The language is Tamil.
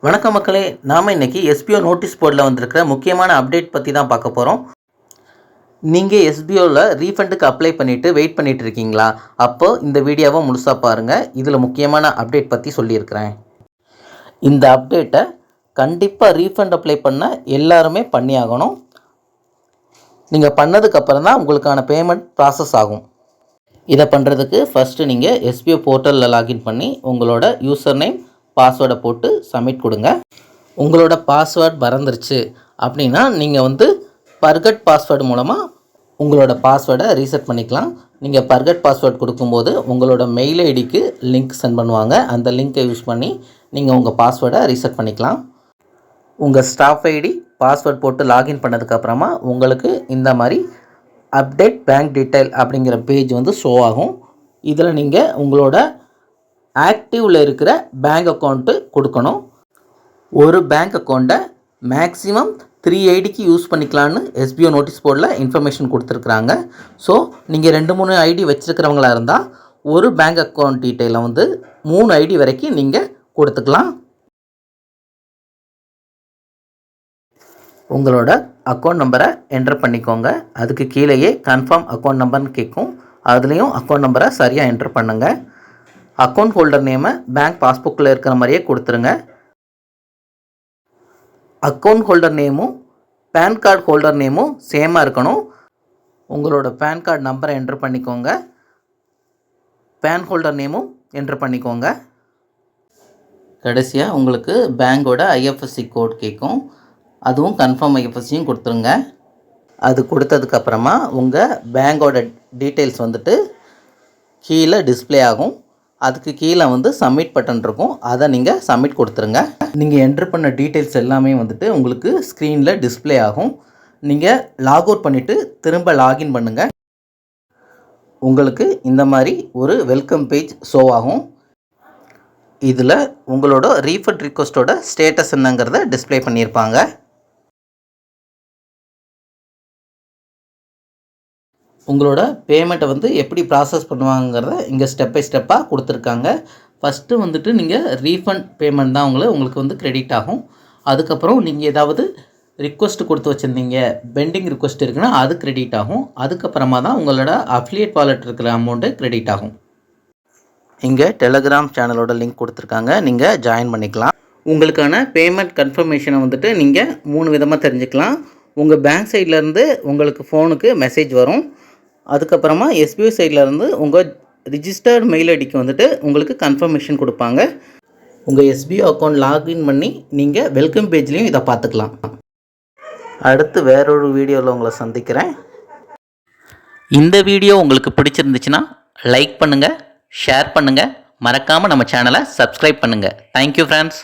வணக்கம் மக்களே, நாம் இன்றைக்கி எஸ்பிஓ நோட்டீஸ் போர்டில் வந்திருக்கிற முக்கியமான அப்டேட் பற்றி தான் பார்க்க போகிறோம். நீங்கள் எஸ்பிஓவில் ரீஃபண்டுக்கு அப்ளை பண்ணிவிட்டு வெயிட் பண்ணிகிட்டு இருக்கீங்களா? அப்போது இந்த வீடியோவை முழுசாக பாருங்கள். இதில் முக்கியமான அப்டேட் பற்றி சொல்லியிருக்கிறேன். இந்த அப்டேட்டை கண்டிப்பாக ரீஃபண்ட் அப்ளை பண்ண எல்லாருமே பண்ணியாகணும். நீங்கள் பண்ணதுக்கப்புறம் தான் உங்களுக்கான பேமெண்ட் ப்ராசஸ் ஆகும். இதை பண்ணுறதுக்கு ஃபஸ்ட்டு நீங்கள் எஸ்பிஓ போர்ட்டலில் லாகின் பண்ணி உங்களோட யூசர் நேம் பாஸ்வேர்டை போட்டு சப்மிட் கொடுங்க. உங்களோட பாஸ்வேர்ட் மறந்துருச்சு அப்படின்னா நீங்கள் பர்கட் பாஸ்வேர்டு மூலமாக உங்களோட பாஸ்வேர்டை ரீசெட் பண்ணிக்கலாம். நீங்கள் பர்கட் பாஸ்வேர்ட் கொடுக்கும்போது உங்களோட மெயில் ஐடிக்கு லிங்க் சென்ட் பண்ணுவாங்க. அந்த லிங்க்கை யூஸ் பண்ணி நீங்கள் உங்கள் பாஸ்வேர்டை ரீசெட் பண்ணிக்கலாம். உங்கள் ஸ்டாஃப் ஐடி பாஸ்வேர்ட் போட்டு லாகின் பண்ணதுக்கப்புறமா உங்களுக்கு இந்த மாதிரி அப்டேட் பேங்க் டீட்டெயில் அப்படிங்கிற பேஜ் ஷோ ஆகும். இதில் நீங்கள் உங்களோட ஆக்டிவில் இருக்கிற பேங்க் அக்கௌண்ட்டு கொடுக்கணும். ஒரு பேங்க் அக்கௌண்ட்டை மேக்ஸிமம் 3 ஐடிக்கு யூஸ் பண்ணிக்கலான்னு எஸ்பிஓ நோட்டீஸ் போர்டில் இன்ஃபர்மேஷன் கொடுத்துருக்குறாங்க. ஸோ நீங்கள் 2-3 ஐடி வச்சுருக்கிறவங்களா இருந்தால் ஒரு பேங்க் அக்கௌண்ட் டீட்டெயிலை 3 ஐடி வரைக்கும் நீங்கள் கொடுத்துக்கலாம். உங்களோட அக்கௌண்ட் நம்பரை என்டர் பண்ணிக்கோங்க. அதுக்கு கீழேயே கன்ஃபார்ம் அக்கௌண்ட் நம்பர்னு கேட்கும். அதுலேயும் அக்கௌண்ட் நம்பரை சரியாக என்டர் பண்ணுங்கள். அக்கௌண்ட் ஹோல்டர் நேமை பேங்க் பாஸ்புக்கில் இருக்கிற மாதிரியே கொடுத்துருங்க. அக்கௌண்ட் ஹோல்டர் நேமும் பேன் கார்டு ஹோல்டர் நேமும் சேமாக இருக்கணும். உங்களோட பேன் கார்டு நம்பரை என்டர் பண்ணிக்கோங்க. பேன் ஹோல்டர் நேமும் என்டர் பண்ணிக்கோங்க. கடைசியாக உங்களுக்கு பேங்கோட ஐஎஃப்எஸ்சி கோட் கேட்கும். அதுவும் கன்ஃபார்ம் ஐஎஃப்எஸ்சியும் கொடுத்துருங்க. அது கொடுத்ததுக்கப்புறமா உங்கள் பேங்கோட டீட்டெயில்ஸ் கீழே டிஸ்பிளே ஆகும். அதுக்கு கீழே சப்மிட் பட்டன் இருக்கும். அதை நீங்கள் சப்மிட் கொடுத்துருங்க. நீங்கள் என்ட்ரு பண்ண டீட்டெயில்ஸ் எல்லாமே உங்களுக்கு ஸ்க்ரீனில் டிஸ்பிளே ஆகும். நீங்கள் லாக் அவுட் பண்ணிவிட்டு திரும்ப லாகின் பண்ணுங்கள். உங்களுக்கு இந்த மாதிரி ஒரு வெல்கம் பேஜ் ஷோ ஆகும். இதில் உங்களோட ரீஃபண்ட் ரிக்வெஸ்ட்டோட ஸ்டேட்டஸ் என்னங்கிறத டிஸ்பிளே பண்ணியிருப்பாங்க. உங்களோட பேமெண்ட்டை எப்படி ப்ராசஸ் பண்ணுவாங்கிறத இங்கே ஸ்டெப் பை ஸ்டெப்பாக கொடுத்துருக்காங்க. ஃபஸ்ட்டு நீங்கள் ரீஃபண்ட் பேமெண்ட் தான் உங்களுக்கு கிரெடிட் ஆகும். அதுக்கப்புறம் நீங்கள் ஏதாவது ரிக்வெஸ்ட் கொடுத்து வச்சுருந்தீங்க, பெண்டிங் ரிக்வெஸ்ட் இருக்குன்னா அது கிரெடிட் ஆகும். அதுக்கப்புறமா தான் உங்களோட அஃபிலியேட் வாலெட் இருக்கிற அமௌண்ட்டு கிரெடிட் ஆகும். இங்கே டெலகிராம் சேனலோட லிங்க் கொடுத்துருக்காங்க, நீங்கள் ஜாயின் பண்ணிக்கலாம். உங்களுக்கான பேமெண்ட் கன்ஃபர்மேஷனை நீங்கள் 3 விதமாக தெரிஞ்சுக்கலாம். உங்கள் பேங்க் சைட்லேருந்து உங்களுக்கு ஃபோனுக்கு மெசேஜ் வரும். அதுக்கப்புறமா எஸ்பிஐ சைட்லேருந்து உங்கள் ரிஜிஸ்டர்டு மெயில் ஐடிக்கு உங்களுக்கு கன்ஃபர்மேஷன் கொடுப்பாங்க. உங்கள் எஸ்பிஐ அக்கௌண்ட் லாகின் பண்ணி நீங்கள் வெல்கம் பேஜ்லேயும் இதை பார்த்துக்கலாம். அடுத்து வேறொரு வீடியோவில் உங்களை சந்திக்கிறேன். இந்த வீடியோ உங்களுக்கு பிடிச்சிருந்துச்சுன்னா லைக் பண்ணுங்கள், ஷேர் பண்ணுங்கள், மறக்காமல் நம்ம சேனலை சப்ஸ்கிரைப் பண்ணுங்கள். Thank you friends.